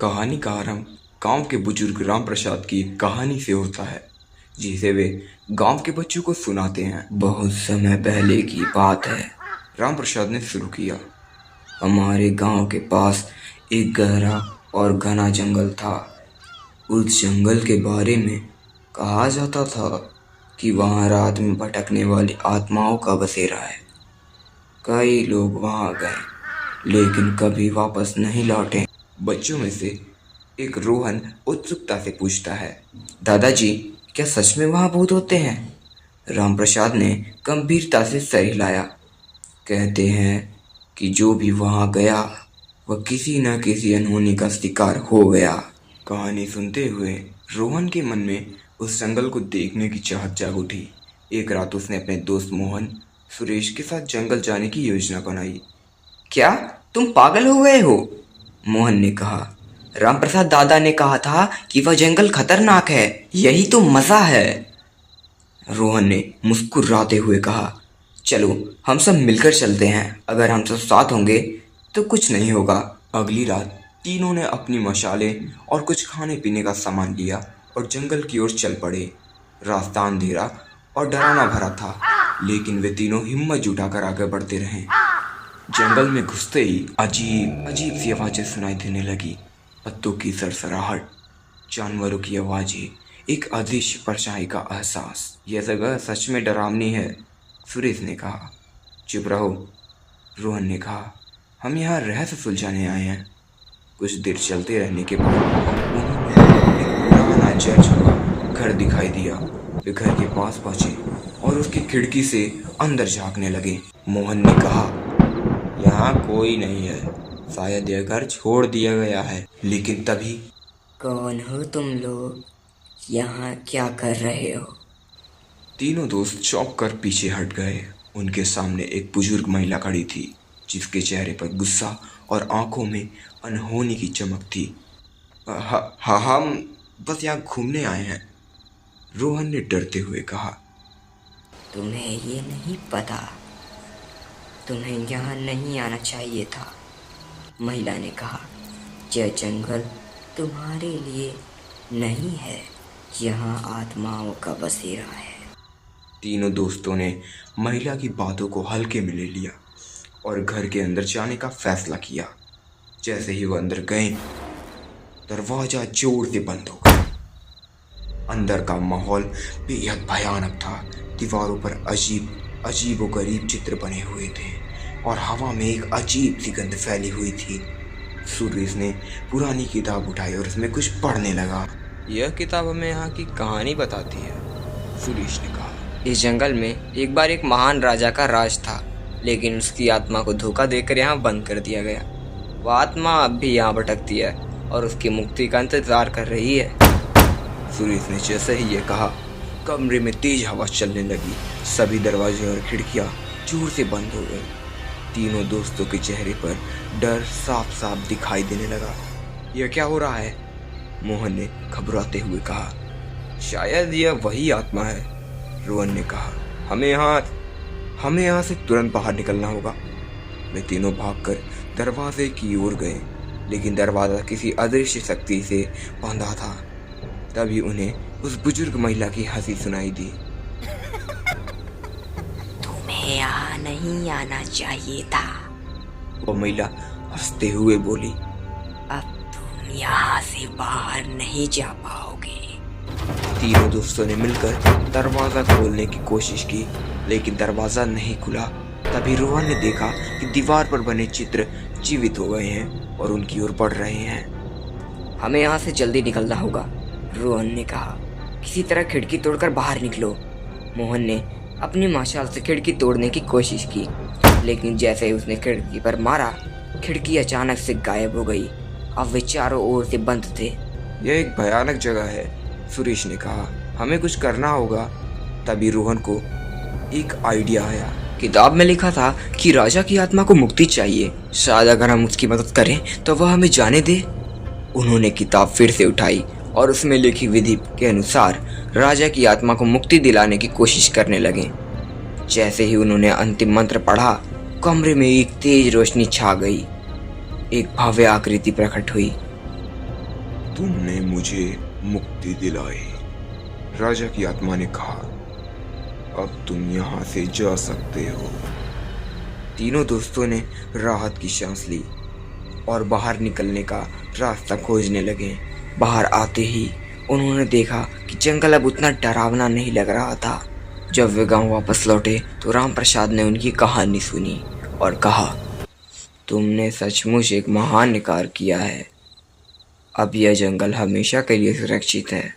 कहानी का आरंभ गांव के बुजुर्ग राम प्रसाद की एक कहानी से होता है, जिसे वे गांव के बच्चों को सुनाते हैं। बहुत समय पहले की बात है, राम प्रसाद ने शुरू किया। हमारे गांव के पास एक गहरा और घना जंगल था। उस जंगल के बारे में कहा जाता था कि वहाँ रात में भटकने वाली आत्माओं का बसेरा है। कई लोग वहाँ गए, लेकिन कभी वापस नहीं लौटे। बच्चों में से एक रोहन उत्सुकता से पूछता है, दादाजी, क्या सच में वहाँ भूत होते हैं? रामप्रसाद ने गंभीरता से सर हिलाया। कहते हैं कि जो भी वहाँ गया वह किसी न किसी अनहोनी का शिकार हो गया। कहानी सुनते हुए रोहन के मन में उस जंगल को देखने की चाहत जाग उठी। एक रात उसने अपने दोस्त मोहन सुरेश के साथ जंगल जाने की योजना बनाई। क्या तुम पागल हो गए हो? मोहन ने कहा। रामप्रसाद दादा ने कहा था कि वह जंगल खतरनाक है, यही तो मजा है। रोहन ने मुस्कुराते हुए कहा, चलो हम सब मिलकर चलते हैं। अगर हम सब साथ होंगे तो कुछ नहीं होगा। अगली रात तीनों ने अपनी मशालें और कुछ खाने पीने का सामान लिया और जंगल की ओर चल पड़े। रास्ता अंधेरा और डरावना भरा था, लेकिन वे तीनों हिम्मत जुटाकर आगे बढ़ते रहे। जंगल में घुसते ही अजीब अजीब सी आवाज़ें सुनाई देने लगी। पत्तों की सरसराहट, जानवरों की आवाज़ें, एक अदृश्य परछाई का एहसास। यह जगह सच में डरावनी है, सुरेश ने कहा। चुप रहो, रोहन ने कहा। हम यहाँ रहस्य सुलझाने आए हैं। कुछ देर चलते रहने के बाद उन्हें एक पुराना जल चुका घर दिखाई दिया। वे घर के पास पहुंचे और उसकी खिड़की से अंदर झांकने लगे। मोहन ने कहा, यहाँ कोई नहीं है, शायद यह घर छोड़ दिया गया है। लेकिन तभी, कौन हो तुम लोग? यहाँ क्या कर रहे हो? तीनों दोस्त चौंक कर पीछे हट गए। उनके सामने एक बुजुर्ग महिला खड़ी थी, जिसके चेहरे पर गुस्सा और आंखों में अनहोनी की चमक थी। हाँ, हम बस यहाँ घूमने आए हैं, रोहन ने डरते हुए कहा। तुम्हें ये नहीं पता, तुम्हें यहाँ नहीं आना चाहिए था, महिला ने कहा। यह जंगल तुम्हारे लिए नहीं है, यहाँ आत्माओं का बसेरा है। तीनों दोस्तों ने महिला की बातों को हल्के में ले लिया और घर के अंदर जाने का फैसला किया। जैसे ही वो अंदर गए, दरवाजा जोर से बंद हो गया। अंदर का माहौल बेहद भयानक था। दीवारों पर अजीबोगरीब चित्र बने हुए थे और हवा में एक अजीब सी गंध फैली हुई थी। सुरेश ने पुरानी किताब उठाई और उसमें कुछ पढ़ने लगा। यह किताब हमें यहाँ की कहानी बताती है, सुरेश ने कहा। इस जंगल में एक बार एक महान राजा का राज था, लेकिन उसकी आत्मा को धोखा देकर यहाँ बंद कर दिया गया। वह आत्मा अब भी यहाँ भटकती है और उसकी मुक्ति का इंतजार कर रही है। सुरेश ने जैसे ही ये कहा, कमरे में तेज हवा चलने लगी। सभी दरवाजे और खिड़कियाँ जोर से बंद हो गई। तीनों दोस्तों के चेहरे पर डर साफ साफ दिखाई देने लगा। यह क्या हो रहा है? मोहन ने घबराते हुए कहा। शायद यह वही आत्मा है, रोहन ने कहा। हमें यहाँ से तुरंत बाहर निकलना होगा। वे तीनों भागकर दरवाजे की ओर गए, लेकिन दरवाजा किसी अदृश्य शक्ति से बंधा था। तभी उन्हें उस बुजुर्ग महिला की हंसी सुनाई दी। तुम्हें यहाँ नहीं आना चाहिए था, वो महिला हंसते हुए बोली। अब तुम यहाँ से बाहर नहीं जा पाओगे। तीनों दोस्तों ने मिलकर दरवाजा खोलने की कोशिश की, लेकिन दरवाजा नहीं खुला। तभी रोहन ने देखा कि दीवार पर बने चित्र जीवित हो गए हैं और उनकी ओर बढ़ रहे हैं। हमें यहाँ से जल्दी निकलना होगा, रोहन ने कहा। किसी तरह खिड़की तोड़कर बाहर निकलो। मोहन ने अपनी मशाल से खिड़की तोड़ने की कोशिश की, लेकिन जैसे ही उसने खिड़की पर मारा, खिड़की अचानक से गायब हो गई। अब वे चारों ओर से बंद थे। यह एक भयानक जगह है, सुरेश ने कहा। हमें कुछ करना होगा। तभी रोहन को एक आइडिया आया। किताब में लिखा था कि राजा की आत्मा को मुक्ति चाहिए, शायद अगर हम उसकी मदद करें तो वह हमें जाने दे। उन्होंने किताब फिर से उठाई और उसमें लिखी विधि के अनुसार राजा की आत्मा को मुक्ति दिलाने की कोशिश करने लगे। जैसे ही उन्होंने अंतिम मंत्र पढ़ा, कमरे में एक तेज रोशनी छा गई। एक भव्य आकृति प्रकट हुई। तुमने मुझे मुक्ति दिलाई। राजा की आत्मा ने कहा, अब तुम यहाँ से जा सकते हो। तीनों दोस्तों ने राहत की सांस ली और बाहर निकलने का रास्ता खोजने लगे। बाहर आते ही उन्होंने देखा कि जंगल अब उतना डरावना नहीं लग रहा था। जब वे गांव वापस लौटे तो राम प्रसाद ने उनकी कहानी सुनी और कहा, तुमने सचमुच एक महान कार्य किया है। अब यह जंगल हमेशा के लिए सुरक्षित है।